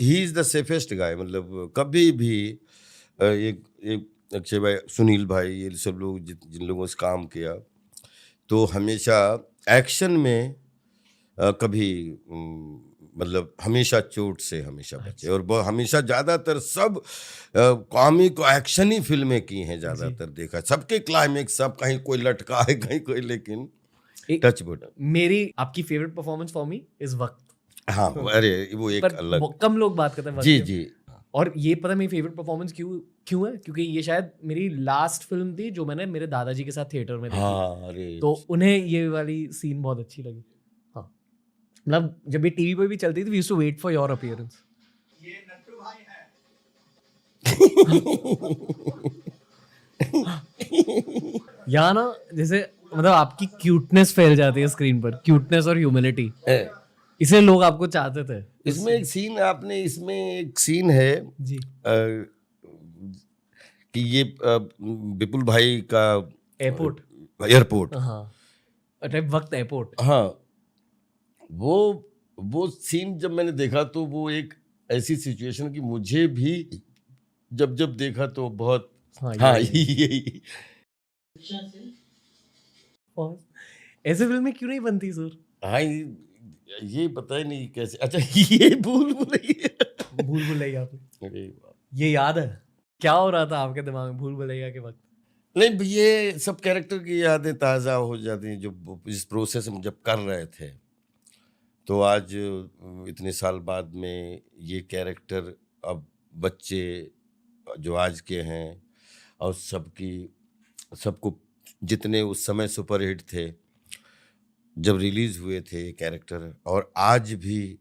He is the safest गाय, मतलब कभी भी एक एक अक्षय भाई, सुनील भाई, ये सब लोग जिन लोगों से काम किया, तो हमेशा एक्शन में कभी मतलब हमेशा चोट से हमेशा बचे, अच्छा। और हमेशा ज़्यादातर सब कॉमिक एक्शन ही फिल्में की हैं जी। ज़्यादातर, देखा सबके क्लाइमेक्स, सब कहीं कोई लटका है कहीं कोई, लेकिन एक टच वुड। मेरी आपकी favourite performance for me is वक्त। हाँ, अरे वो एक पर अलग। कम लोग बात करते हैं वक्त जी, के। जी। और ये पता है मेरी फेवरेट परफॉर्मेंस क्यों क्यों है? क्योंकि ये शायद मेरी लास्ट फिल्म थी जो मैंने मेरे दादाजी के साथ थिएटर में देखी। हाँ, अरे तो उन्हें ये वाली सीन बहुत अच्छी लगी। हाँ, मतलब जब ये टीवी पे भी चलती थी, we used to wait for your appearance. ये नट्टू भाई है। यहाँ ना जैसे मतलब आपकी क्यूटनेस फैल जाती है स्क्रीन पर, क्यूटनेस और ह्यूमिलिटी, इसे लोग आपको चाहते थे। इसमें एक सीन आपने, इसमें एक सीन है जी। कि ये विपुल भाई का एयरपोर्ट। एयरपोर्ट। हाँ, अरे वक्त एयरपोर्ट। हाँ, वो वो सीन जब मैंने देखा तो वो एक ऐसी सिचुएशन कि मुझे भी जब जब देखा तो बहुत, हाँ, हाँ ये यही। और ऐसे फिल्में क्यों नहीं बनती सर? हाँ, ये पता ही नहीं कैसे, अच्छा ये भूल भुलैया। भूल भुलैया पे अरे बाप। ये याद है क्या हो रहा था आपके दिमाग में भूल भुलैया के वक्त? नहीं, ये सब कैरेक्टर की यादें ताज़ा हो जाती हैं जो इस प्रोसेस में जब कर रहे थे। तो आज इतने साल बाद में ये कैरेक्टर, अब बच्चे जो आज के हैं और सबको जितने उस समय सुपरहिट थे जब रिलीज हुए थे ये कैरेक्टर, और आज भी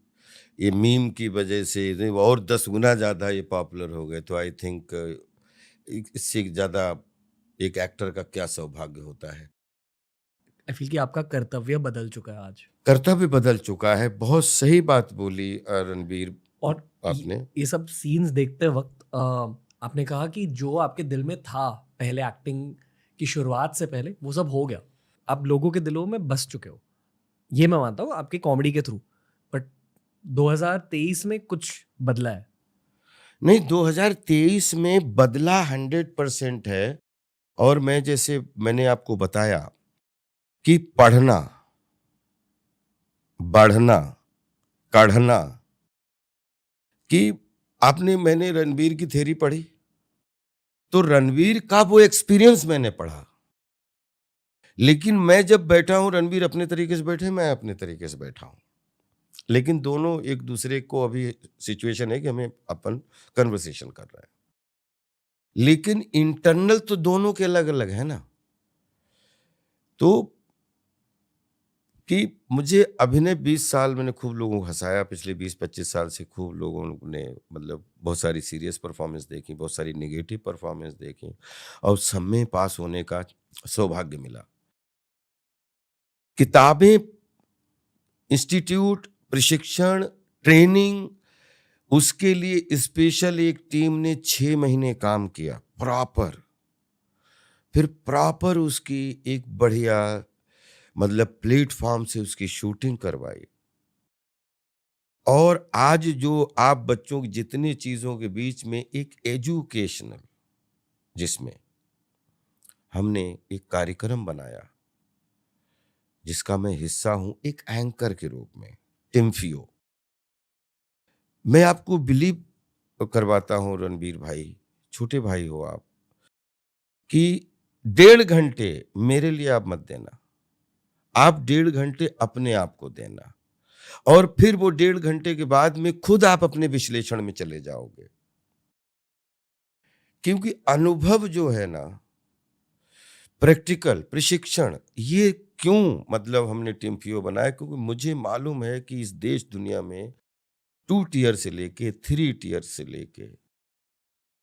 ये मीम की वजह से और 10 गुना ज़्यादा ये पॉपुलर हो गए। तो आई थिंक इससे ज़्यादा एक एक्टर का क्या सौभाग्य होता है। आई फील कि आपका कर्तव्य बदल चुका है आज। कर्तव्य बदल चुका है, बहुत सही बात बोली रणबीर और आपने। ये सब सीन्स देखते वक्त आपने कहा कि जो आपके दिल में था पहले एक्टिंग की शुरुआत से पहले, वो सब हो गया, आप लोगों के दिलों में बस चुके हो। ये मैं मानता हूँ आपकी कॉमेडी के थ्रू, बट 2023 में कुछ बदला है। नहीं, 2023 में बदला 100% है। और मैं जैसे मैंने आपको बताया कि पढ़ना, बढ़ना, कढ़ना, कि मैंने रणबीर की थ्योरी पढ़ी, तो रणबीर का वो एक्सपीरियंस मैंने पढ़ा। लेकिन मैं जब बैठा हूं, रणबीर अपने तरीके से बैठे, मैं अपने तरीके से बैठा हूं, लेकिन दोनों एक दूसरे को, अभी सिचुएशन है कि हमें अपन कन्वर्सेशन कर रहे हैं, लेकिन इंटरनल तो दोनों के अलग अलग है ना। तो कि मुझे अभिनय 20 साल मैंने खूब लोगों को हंसाया, पिछले 20-25 साल से खूब लोगों ने, मतलब बहुत सारी सीरियस परफॉर्मेंस देखी, बहुत सारी नेगेटिव परफॉर्मेंस देखी, और सब में पास होने का सौभाग्य मिला। किताबें, इंस्टीट्यूट, प्रशिक्षण, ट्रेनिंग, उसके लिए स्पेशल एक टीम ने 6 महीने काम किया प्रॉपर, फिर प्रॉपर उसकी एक बढ़िया, मतलब प्लेटफॉर्म से उसकी शूटिंग करवाई। और आज जो आप बच्चों की जितनी चीजों के बीच में एक एजुकेशनल, जिसमें हमने एक कार्यक्रम बनाया जिसका मैं हिस्सा हूं एक एंकर के रूप में, टिम्फियो। मैं आपको बिलीव करवाता हूं रणबीर भाई, छोटे भाई हो आप, कि 1.5 घंटे मेरे लिए आप मत देना, आप 1.5 घंटे अपने आप को देना, और फिर वो 1.5 घंटे के बाद में खुद आप अपने विश्लेषण में चले जाओगे। क्योंकि अनुभव जो है ना, प्रैक्टिकल प्रशिक्षण, ये क्यों मतलब हमने टिम्फियो बनाया, क्योंकि मुझे मालूम है कि इस देश दुनिया में 2 टियर से लेके 3 टियर से लेके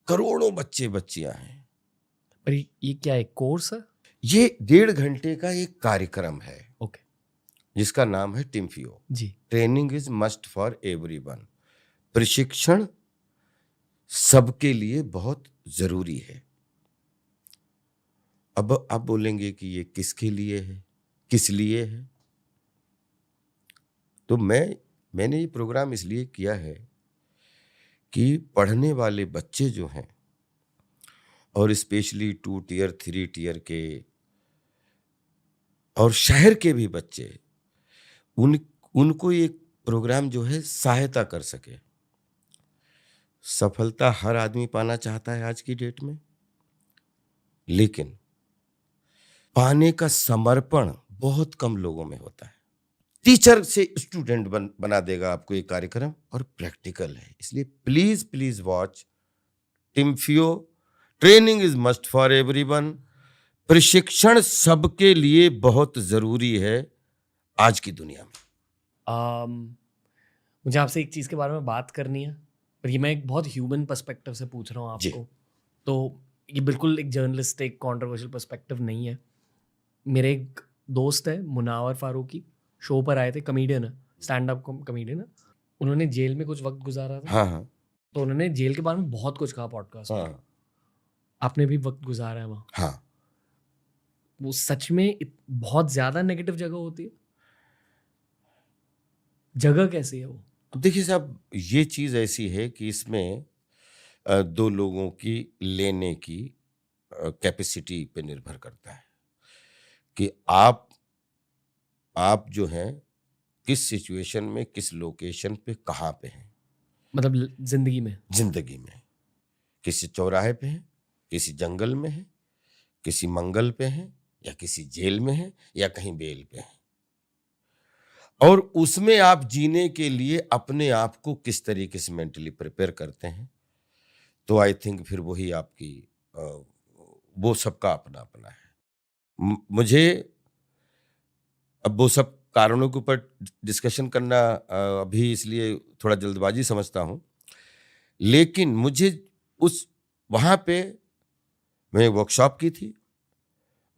करोड़ों बच्चे बच्चियां हैं। पर ये क्या है, कोर्स है? ये 1.5 घंटे का एक कार्यक्रम है ओके। जिसका नाम है टिम्फियो। जी। Training is must for everyone. प्रशिक्षण सबके लिए बहुत जरूरी है। अब आप बोलेंगे कि ये किसके लिए है, किस लिए है? तो मैंने ये प्रोग्राम इसलिए किया है कि पढ़ने वाले बच्चे जो हैं और स्पेशली 2 टियर 3 टियर के और शहर के भी बच्चे उनको एक प्रोग्राम जो है सहायता कर सके। सफलता हर आदमी पाना चाहता है आज की डेट में, लेकिन पाने का समर्पण बहुत कम लोगों में होता है। टीचर से स्टूडेंट बना देगा आपको ये कार्यक्रम, और प्रैक्टिकल है। इसलिए प्लीज प्लीज वॉच टिम्फियो। Training is must for everyone. प्रशिक्षण सबके लिए बहुत जरूरी है आज की दुनिया में। मुझे आपसे एक चीज़ के बारे में बात करनी है, पर ये मैं एक बहुत ह्यूमन पर्सपेक्टिव से पूछ रहा हूँ जी। आपको। तो ये बिल्कुल एक जर्नलिस्टिक कॉन्ट्रोवर्शियल पर्सपेक्टिव नहीं है। मेरे एक दोस्त है मुनावर फारूकी, शो पर आए थे, कमेडियन है, स्टैंड अप कमेडियन है। उन्होंने जेल में कुछ वक्त गुजारा था, हाँ हाँ तो उन्होंने जेल के बारे में बहुत कुछ कहा पॉडकास्ट में। हाँ आपने भी वक्त गुजारा है वहाँ, हाँ। वो सच में बहुत ज़्यादा नेगेटिव जगह होती है? जगह कैसी है वो? देखिए साहब, ये चीज ऐसी है कि इसमें दो लोगों की लेने की कैपेसिटी पे निर्भर करता है कि आप जो हैं किस सिचुएशन में, किस लोकेशन पे, कहाँ पे हैं मतलब जिंदगी में? जिंदगी में। किसी चौराहे पे हैं, किसी जंगल में हैं, किसी मंगल पे हैं, या किसी जेल में हैं, या कहीं बेल पे हैं। और उसमें आप जीने के लिए अपने आप को किस तरीके से मेंटली प्रिपेयर करते हैं, तो आई थिंक फिर वही आपकी वो सबका अपना अपना है। मुझे अब वो सब कारणों के ऊपर डिस्कशन करना अभी इसलिए थोड़ा जल्दबाजी समझता हूँ, लेकिन मुझे वहाँ पे मैं वर्कशॉप की थी,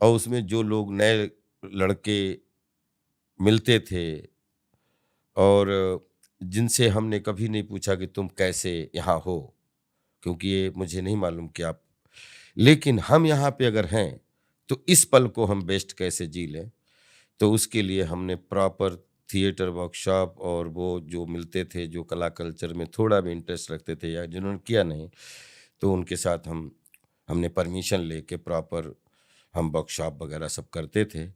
और उसमें जो लोग नए लड़के मिलते थे और जिनसे हमने कभी नहीं पूछा कि तुम कैसे यहाँ हो, क्योंकि ये मुझे नहीं मालूम कि आप, लेकिन हम यहाँ पे अगर हैं तो इस पल को हम बेस्ट कैसे जी लें, तो उसके लिए हमने प्रॉपर थिएटर वर्कशॉप, और वो जो मिलते थे जो कला कल्चर में थोड़ा भी इंटरेस्ट रखते थे या जिन्होंने किया नहीं, तो उनके साथ हमने परमिशन लेके प्रॉपर हम वर्कशॉप वगैरह सब करते थे,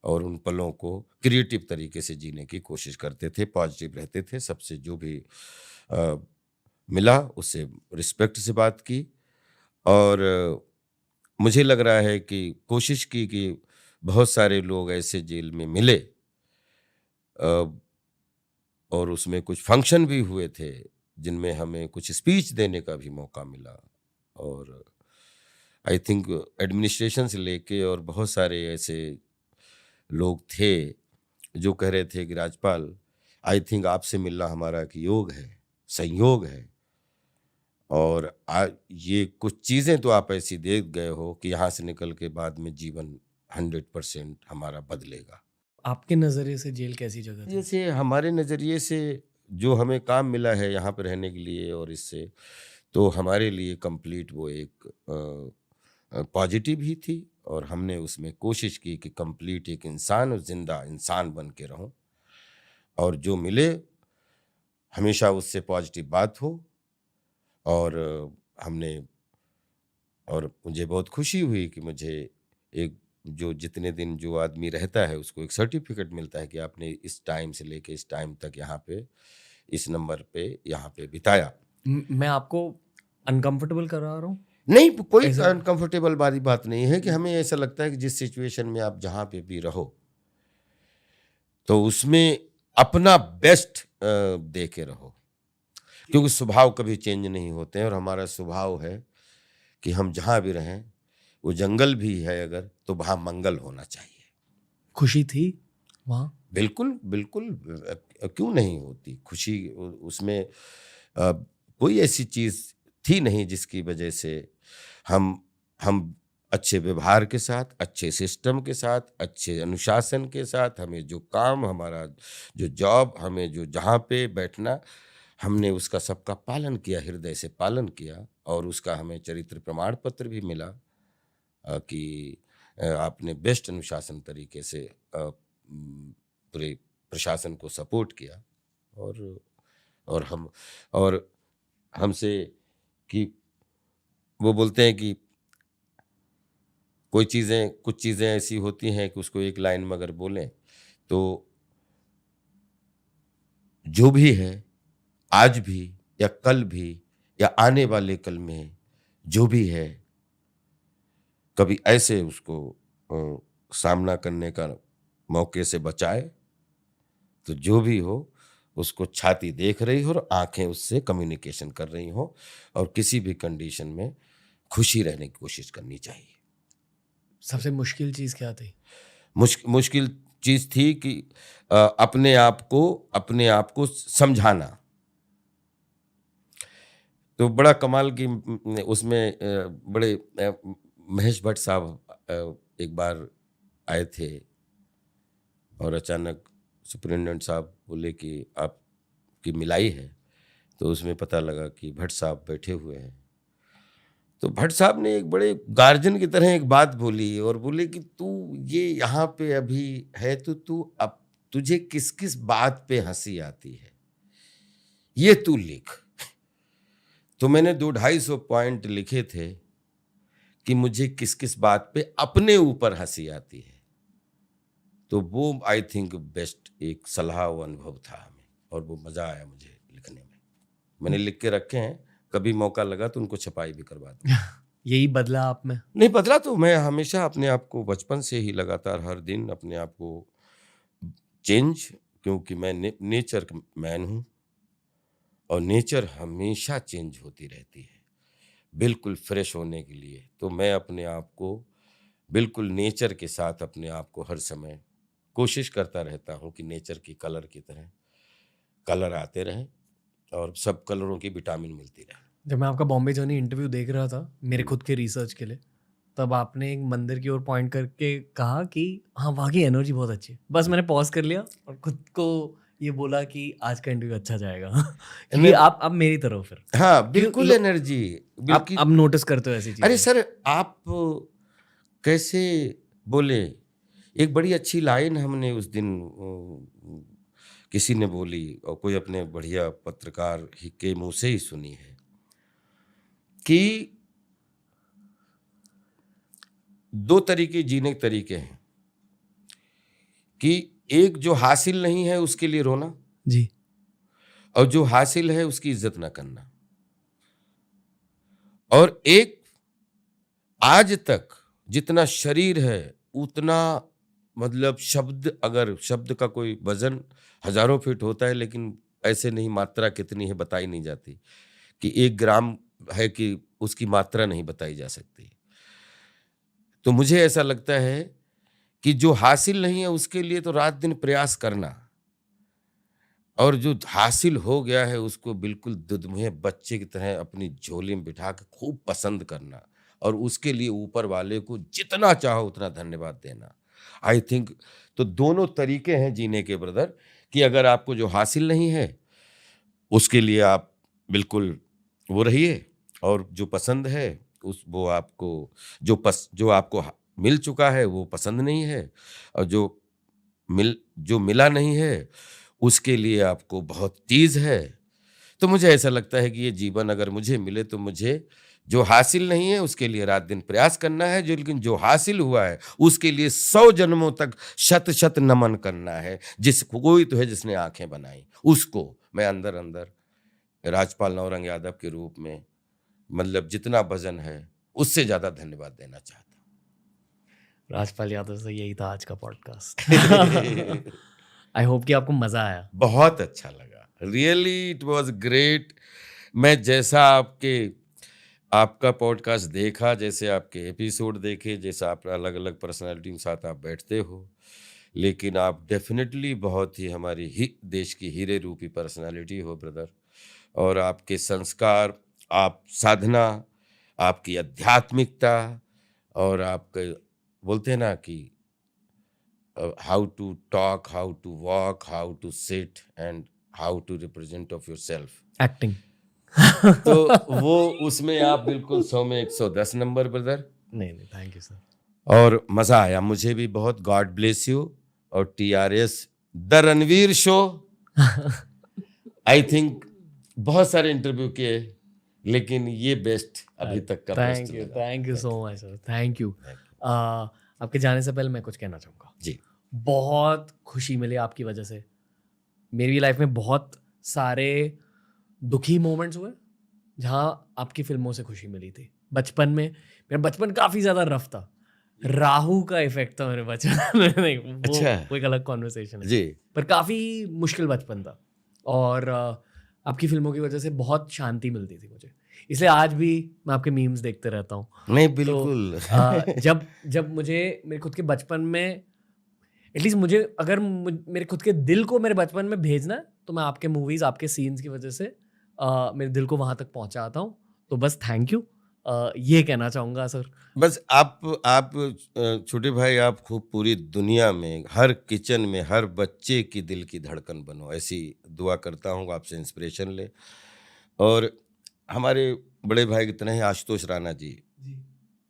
और उन पलों को क्रिएटिव तरीके से जीने की कोशिश करते थे, पॉजिटिव रहते थे, सबसे जो भी मिला उससे रिस्पेक्ट से बात की। और मुझे लग रहा है कि कोशिश की कि बहुत सारे लोग ऐसे जेल में मिले, और उसमें कुछ फंक्शन भी हुए थे जिनमें हमें कुछ स्पीच देने का भी मौका मिला। और आई थिंक एडमिनिस्ट्रेशन से लेके और बहुत सारे ऐसे लोग थे जो कह रहे थे कि राजपाल, आई थिंक आपसे मिलना हमारा एक योग है, संयोग है, और ये कुछ चीज़ें तो आप ऐसी देख गए हो कि यहाँ से निकल के बाद में जीवन 100% हमारा बदलेगा। आपके नज़रिए से जेल कैसी जगह थी? जैसे हमारे नज़रिए से जो हमें काम मिला है यहाँ पर रहने के लिए, और इससे तो हमारे लिए कंप्लीट वो एक पॉजिटिव ही थी, और हमने उसमें कोशिश की कि कंप्लीट एक इंसान और जिंदा इंसान बन के रहूं, और जो मिले हमेशा उससे पॉजिटिव बात हो। और हमने और मुझे बहुत खुशी हुई कि मुझे एक जो जितने दिन जो आदमी रहता है उसको एक सर्टिफिकेट मिलता है कि आपने इस टाइम से लेके इस टाइम तक यहाँ पे इस नंबर पे यहाँ पे बिताया। मैं आपको अनकंफर्टेबल करा रहा हूँ? नहीं, कोई ऐसा- अनकंफर्टेबल वाली बात नहीं है कि हमें ऐसा लगता है कि जिस सिचुएशन में आप जहाँ पे भी रहो तो उसमें अपना बेस्ट दे के रहो, क्योंकि स्वभाव कभी चेंज नहीं होते हैं, और हमारा स्वभाव है कि हम जहाँ भी रहें, वो जंगल भी है अगर, तो वहाँ मंगल होना चाहिए। खुशी थी वहाँ? बिल्कुल बिल्कुल, क्यों नहीं होती खुशी उसमें। कोई ऐसी चीज़ थी नहीं जिसकी वजह से हम अच्छे व्यवहार के साथ, अच्छे सिस्टम के साथ, अच्छे अनुशासन के साथ, हमें जो काम, हमारा जो जॉब, हमें जो जहाँ पे बैठना, हमने उसका सबका पालन किया, हृदय से पालन किया, और उसका हमें चरित्र प्रमाण पत्र भी मिला कि आपने बेस्ट अनुशासन तरीके से पूरे प्रशासन को सपोर्ट किया, और हम और हमसे कि वो बोलते हैं कि कुछ चीज़ें ऐसी होती हैं कि उसको एक लाइन में अगर बोलें तो जो भी है, आज भी या कल भी या आने वाले कल में जो भी है, कभी ऐसे उसको सामना करने का मौके से बचाए, तो जो भी हो उसको छाती देख रही हो और आंखें उससे कम्युनिकेशन कर रही हो, और किसी भी कंडीशन में खुशी रहने की कोशिश करनी चाहिए। सबसे मुश्किल चीज़ क्या थी? मुश्किल चीज़ थी कि अपने आप को समझाना। तो बड़ा कमाल की उसमें बड़े महेश भट्ट साहब एक बार आए थे और अचानक सुपरिटेंडेंट साहब बोले कि आपकी मिलाई है, तो उसमें पता लगा कि भट्ट साहब बैठे हुए हैं। तो भट्ट साहब ने एक बड़े गार्जियन की तरह एक बात बोली और बोले कि तू ये यहाँ पे अभी है तो तू अब तुझे किस किस बात पे हंसी आती है ये तू लिख। तो मैंने 200-250 पॉइंट लिखे थे कि मुझे किस किस बात पे अपने ऊपर हंसी आती है। तो वो आई थिंक बेस्ट एक सलाह व अनुभव था हमें, और वो मज़ा आया मुझे लिखने में। मैंने लिख के रखे हैं, कभी मौका लगा तो उनको छपाई भी करवा दूँ। यही बदला आप में? नहीं बदला, तो मैं हमेशा अपने आप को बचपन से ही लगातार हर दिन अपने आप को चेंज, क्योंकि मैं नेचर मैन हूँ और नेचर हमेशा चेंज होती रहती है बिल्कुल फ्रेश होने के लिए। तो मैं अपने आप को बिल्कुल नेचर के साथ अपने आप को हर समय कोशिश करता रहता हूँ कि नेचर की कलर की तरह कलर आते रहें और सब कलरों की विटामिन मिलती रहे। जब मैं आपका बॉम्बे जर्नी इंटरव्यू देख रहा था मेरे खुद के रिसर्च के लिए, तब आपने एक मंदिर की ओर पॉइंट करके कहा कि हाँ वहाँ की एनर्जी बहुत अच्छी है। बस मैंने पॉज कर लिया और खुद को ये बोला कि आज का इंटरव्यू अच्छा जाएगा। क्योंकि आप अब मेरी तरह हो फिर। हाँ बिल्कुल एनर्जी आप अब नोटिस करते हो ऐसी चीजें? अरे सर आप कैसे बोले, एक बड़ी अच्छी लाइन हमने उस दिन किसी ने बोली और कोई अपने बढ़िया पत्रकार के मुंह से ही सुनी है कि 2 तरीके जीने के तरीके हैं, कि एक जो हासिल नहीं है उसके लिए रोना जी, और जो हासिल है उसकी इज्जत ना करना, और एक आज तक जितना शरीर है उतना, मतलब शब्द का कोई वजन हजारों फीट होता है, लेकिन ऐसे नहीं मात्रा कितनी है बताई नहीं जाती, कि 1 ग्राम है कि उसकी मात्रा नहीं बताई जा सकती। तो मुझे ऐसा लगता है कि जो हासिल नहीं है उसके लिए तो रात दिन प्रयास करना, और जो हासिल हो गया है उसको बिल्कुल दुधमुहे बच्चे की तरह अपनी झोली में बिठा के खूब पसंद करना, और उसके लिए ऊपर वाले को जितना चाहो उतना धन्यवाद देना। आई थिंक तो दोनों तरीके हैं जीने के ब्रदर, कि अगर आपको जो हासिल नहीं है उसके लिए आप बिल्कुल वो रहिए, और जो पसंद है वो आपको जो आपको मिल चुका है वो पसंद नहीं है, और जो मिला नहीं है उसके लिए आपको बहुत चीज़ है। तो मुझे ऐसा लगता है कि ये जीवन अगर मुझे मिले तो मुझे जो हासिल नहीं है उसके लिए रात दिन प्रयास करना है, लेकिन जो हासिल हुआ है उसके लिए 100 जन्मों तक शत शत नमन करना है। कोई तो है जिसने आंखें बनाई, उसको मैं अंदर अंदर राजपाल नौरंग यादव के रूप में, मतलब जितना वजन है उससे ज्यादा धन्यवाद देना चाहता हूँ। राजपाल यादव से यही था आज का पॉडकास्ट। आई होप कि आपको मजा आया। बहुत अच्छा लगा, रियली इट वाज ग्रेट। मैं जैसा आपका पॉडकास्ट देखा, जैसे आपके एपिसोड देखे, जैसा आप अलग अलग पर्सनालिटी के साथ आप बैठते हो, लेकिन आप डेफिनेटली बहुत ही हमारी देश की हीरे रूपी पर्सनालिटी हो ब्रदर, और आपके संस्कार, आप साधना, आपकी आध्यात्मिकता, और आपके बोलते हैं ना कि how to talk, how to walk, how to sit and how to represent of yourself acting. तो वो उसमें आप बिल्कुल 100 में 110 नंबर ब्रदर। नहीं थैंक यू सर। और मजा आया मुझे भी बहुत। God bless you. और TRS the Ranveer show I think बहुत सारे इंटरव्यू किए, लेकिन ये बेस्ट अभी तक का बेस्ट लगा। Thank you so much sir, thank you. आपके जाने से पहले मैं कुछ कहना चाहूँगा। जी। बहुत खुशी मिली आपकी वजह से। मेरी लाइफ में बहुत सारे दुखी मोमेंट्स हुए जहाँ आपकी फिल्मों से खुशी मिली थी। बचपन में मेरा बचपन काफ़ी ज़्यादा रफ था, राहु का इफेक्ट था मेरे बचपन में। नहीं, अच्छा। वो एक अलग कॉन्वर्सेशन है जी। पर काफ़ी मुश्किल बचपन था और आपकी फिल्मों की वजह से बहुत शांति मिलती थी मुझे। इसलिए आज भी मैं आपके मीम्स देखते रहता हूँ। नहीं, बिल्कुल। जब मुझे मेरे खुद के बचपन में एटलीस्ट मुझे अगर मेरे खुद के दिल को मेरे बचपन में भेजना है तो मैं आपके मूवीज़, आपके सीन्स की वजह से मेरे दिल को वहाँ तक पहुँचाता हूँ। तो बस थैंक यू, ये कहना चाहूँगा सर। बस आप छोटे भाई, आप खूब पूरी दुनिया में, हर किचन में, हर बच्चे की दिल की धड़कन बनो, ऐसी दुआ करता हूँ। आपसे इंस्पिरेशन ले। और हमारे बड़े भाई कितने हैं, आशुतोष राणा जी,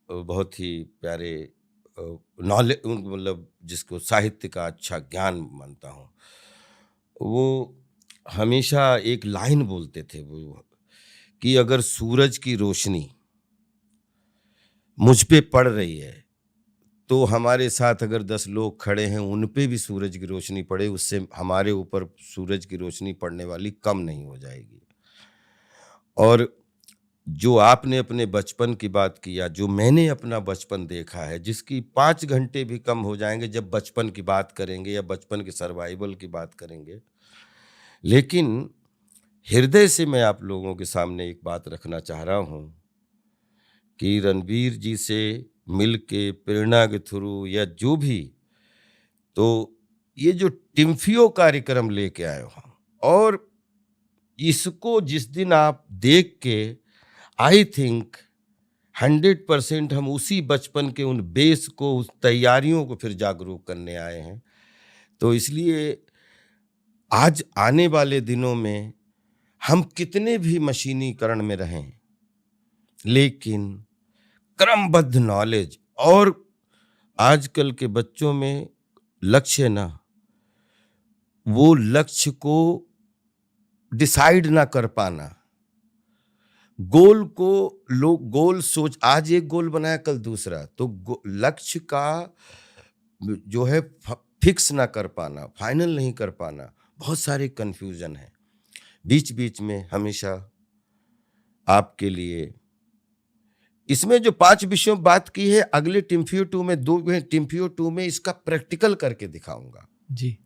बहुत ही प्यारे नॉलेज, मतलब जिसको साहित्य का अच्छा ज्ञान मानता हूँ। वो हमेशा एक लाइन बोलते थे वो, कि अगर सूरज की रोशनी मुझ पे पड़ रही है तो हमारे साथ अगर 10 लोग खड़े हैं, उन पे भी सूरज की रोशनी पड़े, उससे हमारे ऊपर सूरज की रोशनी पड़ने वाली कम नहीं हो जाएगी। और जो आपने अपने बचपन की बात किया, जो मैंने अपना बचपन देखा है, जिसकी 5 घंटे भी कम हो जाएंगे जब बचपन की बात करेंगे या बचपन के सर्वाइवल की बात करेंगे। लेकिन हृदय से मैं आप लोगों के सामने एक बात रखना चाह रहा हूँ कि रणवीर जी से मिल के, प्रेरणा के थ्रू या जो भी, तो ये जो टिम्फियो कार्यक्रम लेके आए हो, और इसको जिस दिन आप देख के, आई थिंक 100% हम उसी बचपन के उन बेस को, उस तैयारियों को फिर जागरूक करने आए हैं। तो इसलिए आज आने वाले दिनों में हम कितने भी मशीनीकरण में रहें, लेकिन क्रमबद्ध नॉलेज, और आजकल के बच्चों में लक्ष्य ना, वो लक्ष्य को डिसाइड ना कर पाना, गोल को लोग गोल सोच, आज एक गोल बनाया कल दूसरा, तो लक्ष्य का जो है फिक्स ना कर पाना, फाइनल नहीं कर पाना, बहुत सारे कंफ्यूजन है। बीच बीच में हमेशा आपके लिए इसमें जो 5 विषयों बात की है, अगले टिम्फियो 2 में, 2 टिम्फियो 2 में इसका प्रैक्टिकल करके दिखाऊंगा जी।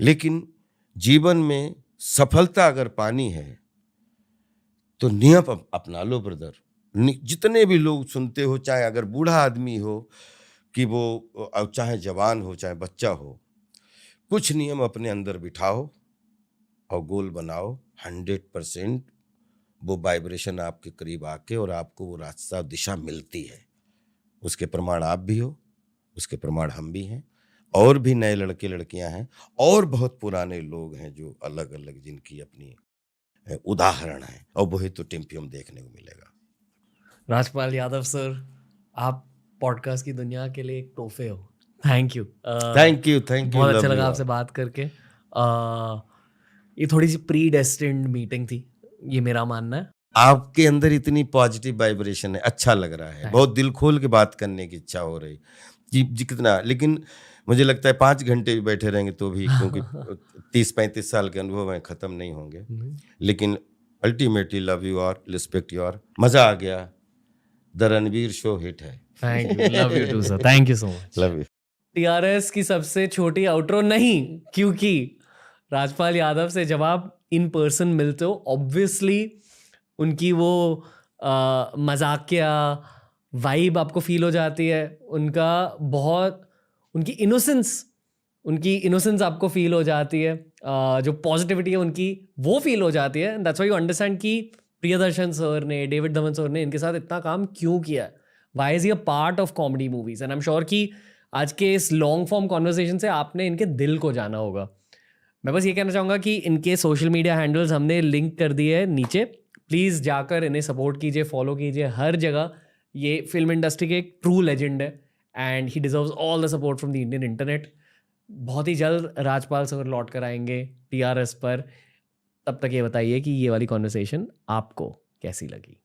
लेकिन जीवन में सफलता अगर पानी है तो नियम अपना लो ब्रदर। जितने भी लोग सुनते हो, चाहे अगर बूढ़ा आदमी हो कि वो, चाहे जवान हो चाहे बच्चा हो, कुछ नियम अपने अंदर बिठाओ और गोल बनाओ। 100% वो वाइब्रेशन आपके करीब आके और आपको वो रास्ता, दिशा मिलती है। उसके प्रमाण आप भी हो, उसके प्रमाण हम भी हैं, और भी नए लड़के लड़कियां हैं, और बहुत पुराने लोग हैं जो अलग अलग, जिनकी अपनी उदाहरण है, और वही तो टिम्पियम देखने को मिलेगा। राजपाल यादव सर, आप पॉडकास्ट की दुनिया के लिए एक तोहफे हो। Thank you. Thank you. बहुत अच्छा लगा आपसे बात करके। ये थोड़ी सी प्री डेस्टिन्ड मीटिंग थी, ये मेरा मानना है। आपके अंदर इतनी पॉजिटिव वाइब्रेशन है, अच्छा लग रहा है, बहुत दिल खोल के बात करने की इच्छा हो रही जी कितना। लेकिन मुझे लगता है 5 घंटे भी बैठे रहेंगे तो भी, क्योंकि 30-35 साल के अनुभव हैं, खत्म नहीं होंगे। लेकिन अल्टीमेटली लव यू और रिस्पेक्ट यू, और मजा आ गया। द रणवीर शो हिट है। Thank you, love you too sir, thank you so much. Love you. TRS की सबसे छोटी आउटरो नहीं, क्योंकि राजपाल यादव से जब आप इन पर्सन मिलते हो, ऑब्वियसली उनकी वो मजाकिया वाइब आपको फील हो जाती है, उनका बहुत, उनकी इनोसेंस आपको फील हो जाती है, जो पॉजिटिविटी है उनकी वो फील हो जाती है। दैट्स व्हाई यू अंडरस्टैंड कि प्रियदर्शन सर ने, डेविड धवन सर ने इनके साथ इतना काम क्यों किया है। Why is he a part of comedy movies, and I am sure कि आज के इस लॉन्ग फॉर्म कॉन्वर्सेशन से आपने इनके दिल को जाना होगा। मैं बस ये कहना चाहूँगा कि इनके सोशल मीडिया हैंडल्स हमने लिंक कर दिए हैं नीचे, प्लीज़ जाकर इन्हें सपोर्ट कीजिए, फॉलो कीजिए हर जगह। ये फिल्म इंडस्ट्री के एक ट्रू लेजेंड है and he deserves all the support from the Indian internet. बहुत ही जल्द राजपाल सर लौट कर आएंगे टीआरएस पर। तब तक ये बताइए कि ये वाली कॉन्वर्सेशन आपको कैसी लगी?